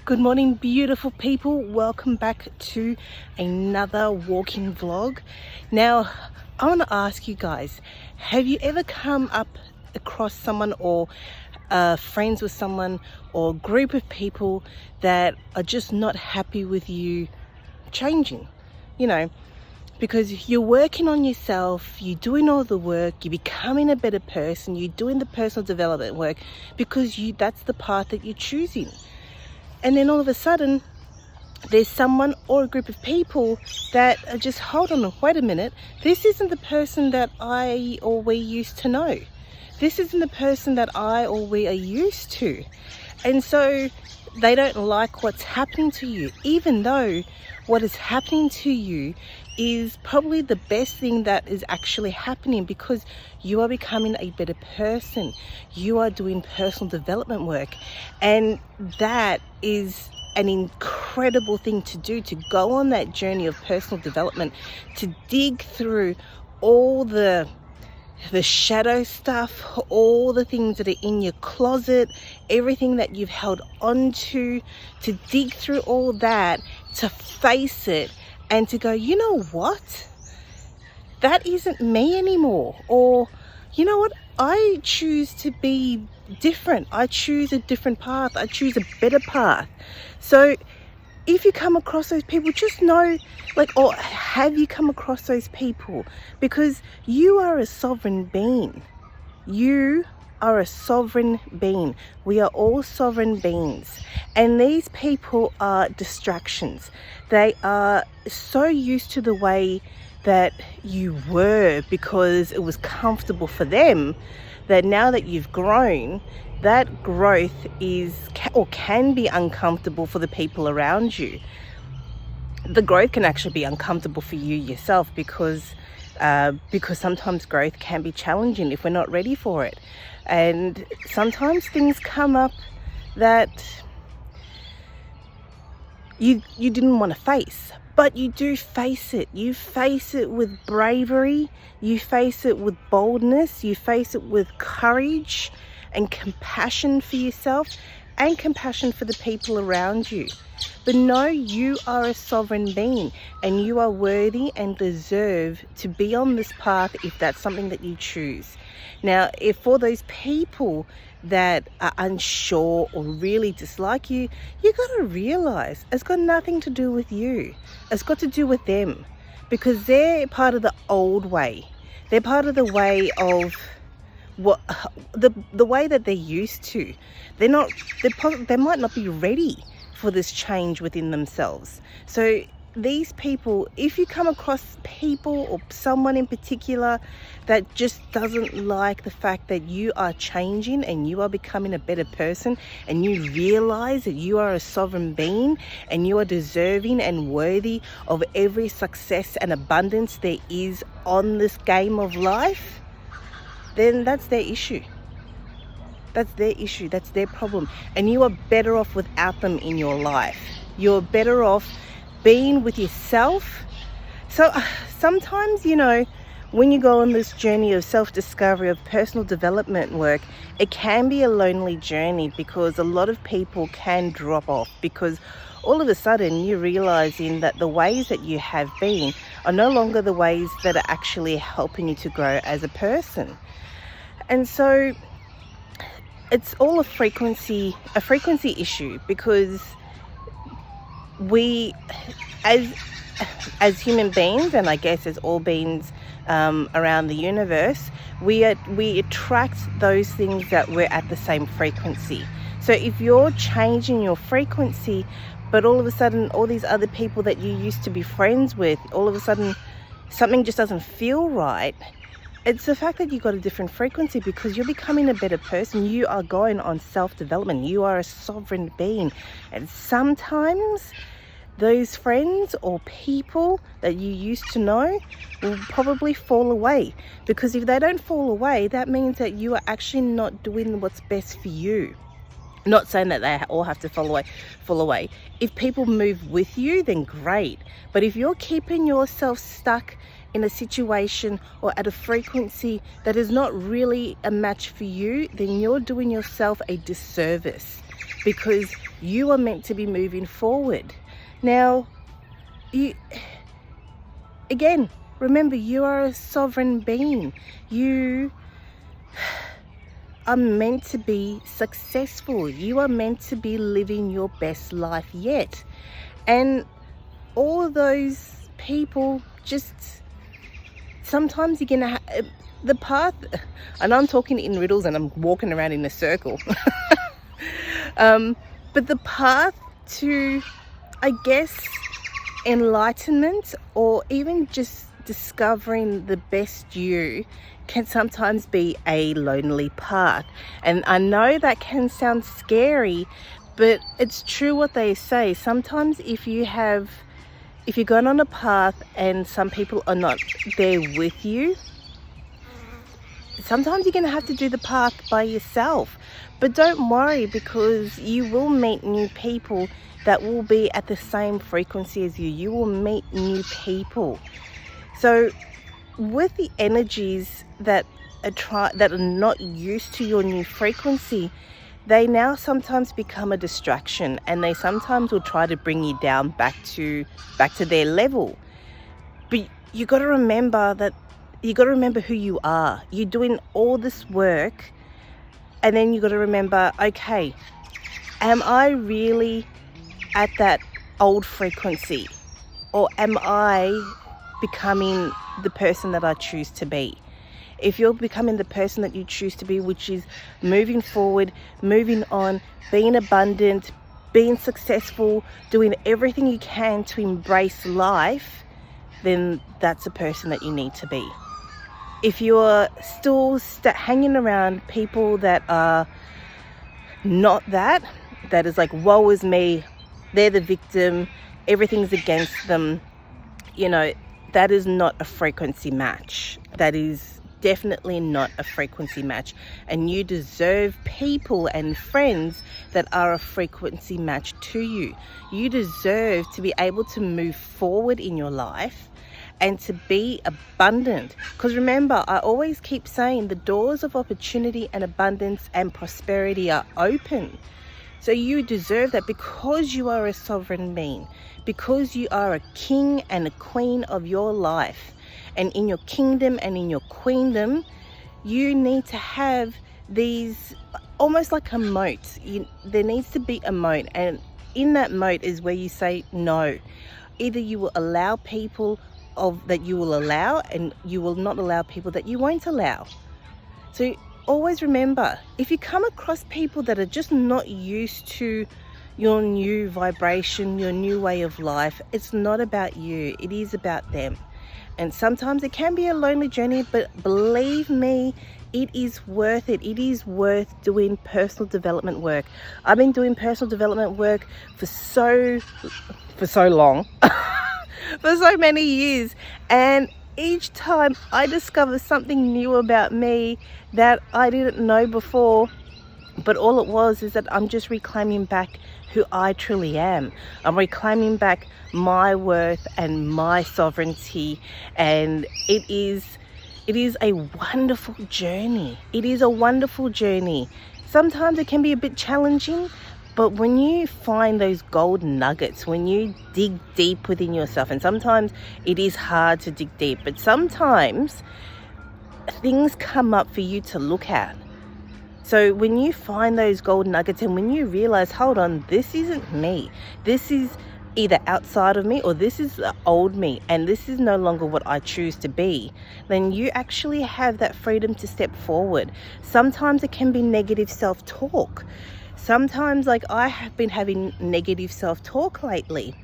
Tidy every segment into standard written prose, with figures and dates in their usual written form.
Good morning, beautiful people. Welcome back to another walking vlog. Now, I want to ask you guys, have you ever come up across someone or friends with someone or group of people that are just not happy with you changing? You know, because you're working on yourself, you're doing all the work, you're becoming a better person, you're doing the personal development work because that's the path that you're choosing. And then all of a sudden, there's someone or a group of people that are just, hold on, wait a minute, this isn't the person that I or we used to know. This isn't the person that I or we are used to. And so they don't like what's happening to you, even though what is happening to you is probably the best thing that is actually happening, because you are becoming a better person. You are doing personal development work, and that is an incredible thing to do, to go on that journey of personal development, to dig through all the shadow stuff, all the things that are in your closet, everything that you've held on to dig through all that, to face it and to go, you know what, that isn't me anymore. Or, you know what, I choose to be different. I choose a different path. I choose a better path. So if you come across those people, just know, or have you come across those people? Because you are a sovereign being. You are a sovereign being. We are all sovereign beings. And these people are distractions. They are so used to the way that you were because it was comfortable for them, that now that you've grown, that growth can be uncomfortable for the people around you. The growth can actually be uncomfortable for you yourself, because sometimes growth can be challenging if we're not ready for it. And sometimes things come up that you didn't want to face, but you do face it. You face it with bravery, you face it with boldness, you face it with courage and compassion for yourself and compassion for the people around you. But know you are a sovereign being, and you are worthy and deserve to be on this path if that's something that you choose. Now, if for those people that are unsure or really dislike you, you got to realize it's got nothing to do with you. It's got to do with them, because they're part of the old way. They're part of the way of the way that they're used to. They might not be ready for this change within themselves. So these people, if you come across people or someone in particular that just doesn't like the fact that you are changing and you are becoming a better person, and you realize that you are a sovereign being and you are deserving and worthy of every success and abundance there is on this game of life, then that's their issue. That's their issue. That's their problem. And you are better off without them in your life. You're better off being with yourself. So sometimes, when you go on this journey of self-discovery, of personal development work, it can be a lonely journey, because a lot of people can drop off, because all of a sudden you're realizing that the ways that you have been are no longer the ways that are actually helping you to grow as a person. And so it's all a frequency issue, because we, as human beings, and I guess as all beings around the universe, we attract those things that we're at the same frequency. So if you're changing your frequency, but all of a sudden all these other people that you used to be friends with, all of a sudden something just doesn't feel right, it's the fact that you got a different frequency, because you're becoming a better person. You are going on self-development. You are a sovereign being. And sometimes those friends or people that you used to know will probably fall away, because if they don't fall away, that means that you are actually not doing what's best for you. Not saying that they all have to fall away. If people move with you, then great. But if you're keeping yourself stuck in a situation or at a frequency that is not really a match for you, then you're doing yourself a disservice. because you are meant to be moving forward. Now, again, remember, you are a sovereign being. You are meant to be successful. You are meant to be living your best life yet. And all those people, just sometimes you're gonna the path, and I'm talking in riddles and I'm walking around in a circle. But the path to, I guess, enlightenment, or even just discovering the best you, can sometimes be a lonely path. And I know that can sound scary, but it's true what they say. Sometimes if you're going on a path and some people are not there with you, sometimes you're going to have to do the path by yourself. But don't worry, because you will meet new people that will be at the same frequency as you. You will meet new people. So with the energies that are not used to your new frequency, they now sometimes become a distraction, and they sometimes will try to bring you down back to their level. But you got to remember who you are. You're doing all this work, and then you got to remember, okay, am I really at that old frequency, or am I becoming the person that I choose to be? If you're becoming the person that you choose to be, which is moving forward, moving on, being abundant, being successful, doing everything you can to embrace life, then that's the person that you need to be. If you're still hanging around people that are not that is like, woe is me, they're the victim, everything's against them, that is not a frequency match. That is definitely not a frequency match. And you deserve people and friends that are a frequency match to you. You deserve to be able to move forward in your life and to be abundant. Because remember, I always keep saying the doors of opportunity and abundance and prosperity are open. So you deserve that, because you are a sovereign being, because you are a king and a queen of your life. And in your kingdom and in your queendom, you need to have these, almost like a moat. There needs to be a moat, and in that moat is where you say no. Either you will allow people that you will allow, and you will not allow people that you won't allow. So always remember, if you come across people that are just not used to your new vibration, your new way of life, it's not about you, it is about them. And sometimes it can be a lonely journey, but believe me, it is worth it. It is worth doing personal development work. I've been doing personal development work for so long, for so many years, and each time I discover something new about me that I didn't know before. But all it was is that I'm just reclaiming back who I truly am. I'm reclaiming back my worth and my sovereignty, and it is a wonderful journey. It is a wonderful journey. Sometimes it can be a bit challenging, but when you find those gold nuggets, when you dig deep within yourself, and sometimes it is hard to dig deep, but sometimes things come up for you to look at. So when you find those gold nuggets, and when you realize, hold on, this isn't me, this is either outside of me, or this is the old me, and this is no longer what I choose to be, then you actually have that freedom to step forward. Sometimes it can be negative self-talk. Sometimes, like, I have been having negative self-talk lately.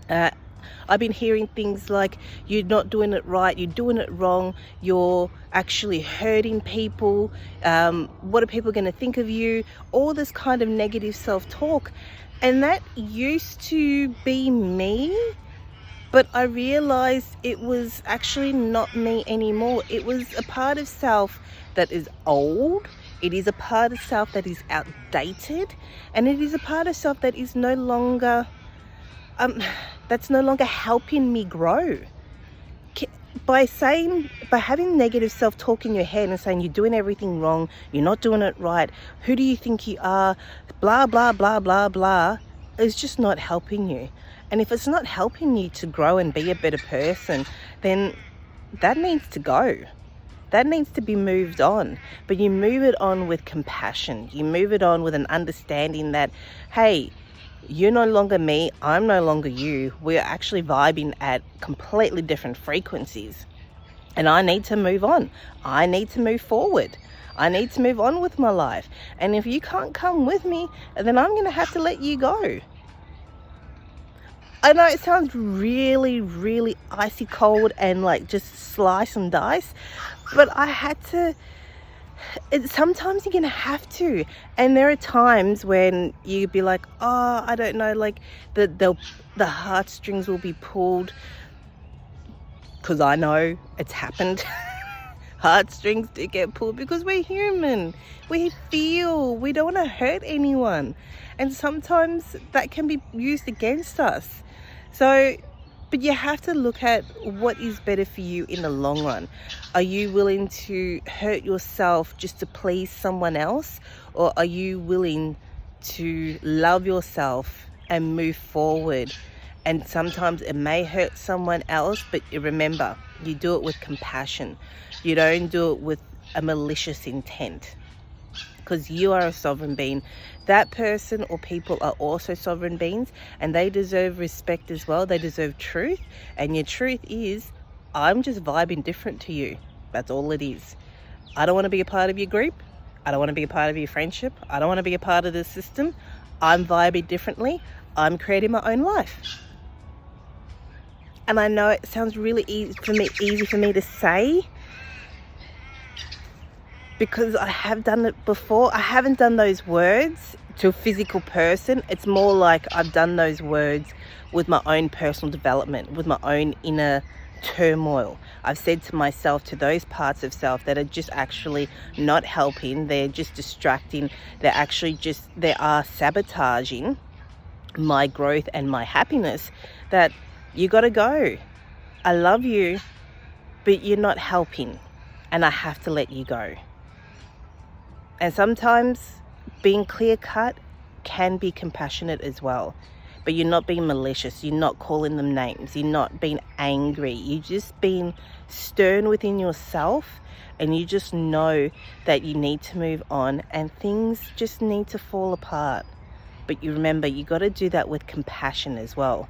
I've been hearing things like, you're not doing it right, you're doing it wrong, you're actually hurting people, what are people going to think of you, all this kind of negative self-talk. And that used to be me, but I realized it was actually not me anymore. It was a part of self that is old, it is a part of self that is outdated, and it is a part of self that is no longer helping me grow. by having negative self-talk in your head and saying you're doing everything wrong, you're not doing it right, who do you think you are, blah, blah, blah, blah, blah, is just not helping you. And if it's not helping you to grow and be a better person, then that needs to go. That needs to be moved on. But you move it on with compassion. You move it on with an understanding that, hey, you're no longer me, I'm no longer you. We're actually vibing at completely different frequencies. And I need to move on. I need to move forward. I need to move on with my life. And if you can't come with me, then I'm going to have to let you go. I know it sounds really, really icy cold and like just slice and dice, but I had to. Sometimes you're gonna have to, and there are times when you'd be like, oh, I don't know, like the heartstrings will be pulled, because I know it's happened. Heartstrings do get pulled because we're human. We feel, we don't want to hurt anyone, and sometimes that can be used against us. So, but you have to look at what is better for you in the long run. Are you willing to hurt yourself just to please someone else? Or are you willing to love yourself and move forward? And sometimes it may hurt someone else, but remember, you do it with compassion. You don't do it with a malicious intent. Because you are a sovereign being. That person or people are also sovereign beings, and they deserve respect as well. They deserve truth, and your truth is, I'm just vibing different to you. That's all it is. I don't want to be a part of your group. I don't want to be a part of your friendship. I don't want to be a part of the system. I'm vibing differently. I'm creating my own life. And I know it sounds really easy for me to say, because I have done it before. I haven't done those words to a physical person. It's more like I've done those words with my own personal development, with my own inner turmoil. I've said to myself, to those parts of self that are just actually not helping, they're just distracting, they are sabotaging my growth and my happiness, that you gotta go. I love you, but you're not helping, and I have to let you go. And sometimes being clear-cut can be compassionate as well. But you're not being malicious. You're not calling them names. You're not being angry. You're just being stern within yourself. And you just know that you need to move on. And things just need to fall apart. But you remember, you got to do that with compassion as well.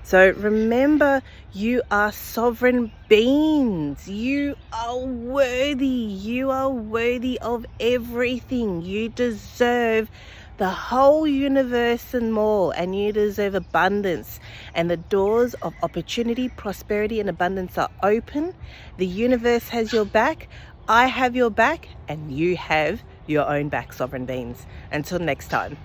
So remember, you are sovereign beings. You are worthy. You are worthy of everything. You deserve the whole universe and more. And you deserve abundance. And the doors of opportunity, prosperity, and abundance are open. The universe has your back. I have your back. And you have your own back, sovereign beings. Until next time.